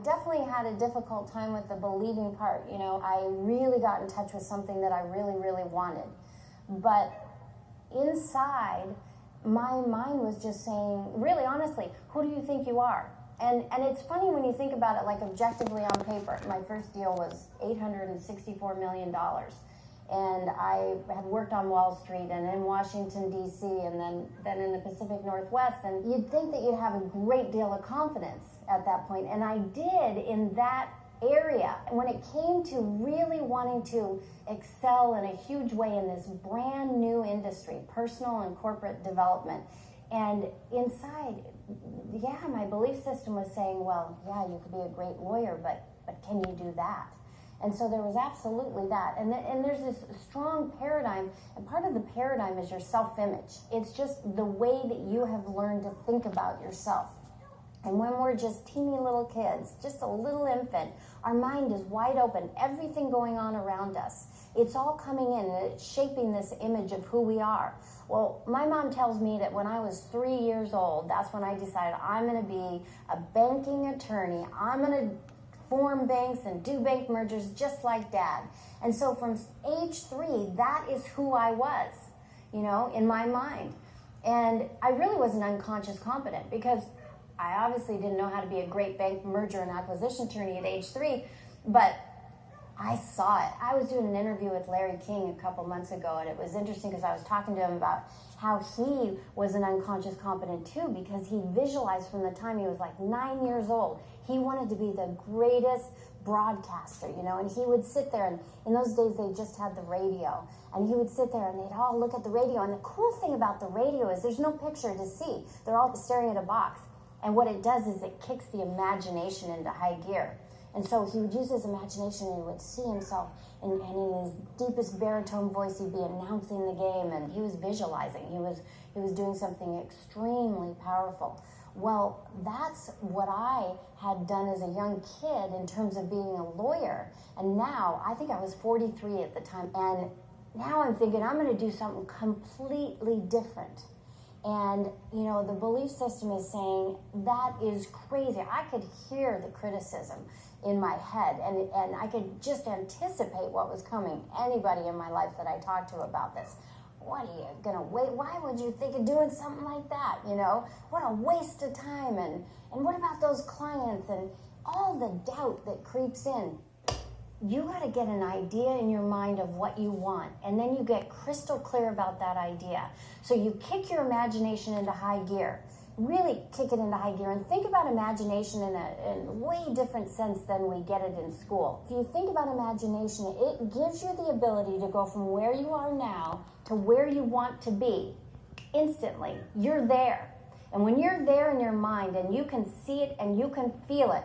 Definitely had a difficult time with the believing part. You know, I really got in touch with something that I really, really wanted. But inside, my mind was just saying, really honestly, who do you think you are? And it's funny when you think about it, like objectively on paper. My first deal was $864 million. And I had worked on Wall Street and in Washington, D.C., and then in the Pacific Northwest. And you'd think that you'd have a great deal of confidence at that point. And I did in that area. And when it came to really wanting to excel in a huge way in this brand new industry, personal and corporate development, and inside, yeah, my belief system was saying, well, yeah, you could be a great lawyer, but can you do that? And so there was absolutely that. And there's this strong paradigm, and part of the paradigm is your self-image. It's just the way that you have learned to think about yourself. And when we're just teeny little kids, just a little infant, our mind is wide open, everything going on around us. It's all coming in and it's shaping this image of who we are. Well, my mom tells me that when I was 3 years old, that's when I decided I'm going to be a banking attorney. I'm going to form banks and do bank mergers just like Dad. And so from age 3, that is who I was, you know, in my mind. And I really wasn't unconscious competent because I obviously didn't know how to be a great bank merger and acquisition attorney at age 3, but I saw it. I was doing an interview with Larry King a couple months ago, and it was interesting because I was talking to him about how he was an unconscious competent too, because he visualized from the time he was like 9 years old. He wanted to be the greatest broadcaster, you know, and he would sit there, and in those days they just had the radio, and he would sit there and they'd all look at the radio, and the cool thing about the radio is there's no picture to see. They're all staring at a box, and what it does is it kicks the imagination into high gear. And so he would use his imagination and he would see himself, and in his deepest baritone voice he'd be announcing the game, and he was visualizing. He was doing something extremely powerful. Well, that's what I had done as a young kid in terms of being a lawyer. And now, I think I was 43 at the time, and now I'm thinking I'm going to do something completely different. And, you know, the belief system is saying, that is crazy. I could hear the criticism in my head, and I could just anticipate what was coming. Anybody in my life that I talked to about this, what are you going to wait? Why would you think of doing something like that, you know? What a waste of time, and what about those clients, and all the doubt that creeps in. You got to get an idea in your mind of what you want, and then you get crystal clear about that idea. So you kick your imagination into high gear, really kick it into high gear, and think about imagination in a way different sense than we get it in school. If you think about imagination, it gives you the ability to go from where you are now to where you want to be instantly. You're there. And when you're there in your mind and you can see it and you can feel it,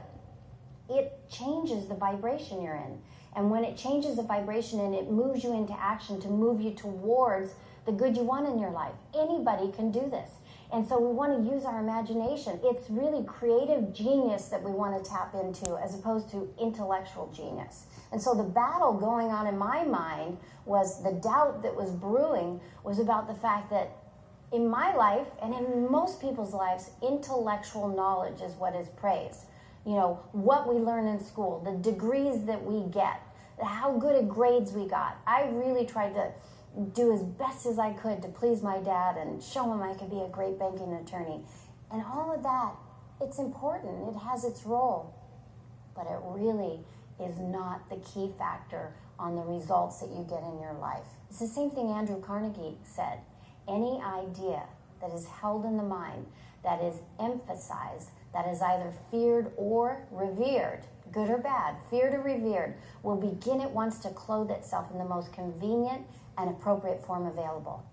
it changes the vibration you're in. And when it changes the vibration and it moves you into action to move you towards the good you want in your life, anybody can do this. And so we want to use our imagination. It's really creative genius that we want to tap into as opposed to intellectual genius. And so the battle going on in my mind was the doubt that was brewing was about the fact that in my life and in most people's lives, intellectual knowledge is what is praised. You know, what we learn in school, the degrees that we get, how good at grades we got. I really tried to do as best as I could to please my dad and show him I could be a great banking attorney. And all of that, it's important. It has its role. But it really is not the key factor on the results that you get in your life. It's the same thing Andrew Carnegie said. Any idea that is held in the mind, that is emphasized, that is either feared or revered, good or bad, feared or revered, will begin at once to clothe itself in the most convenient and appropriate form available.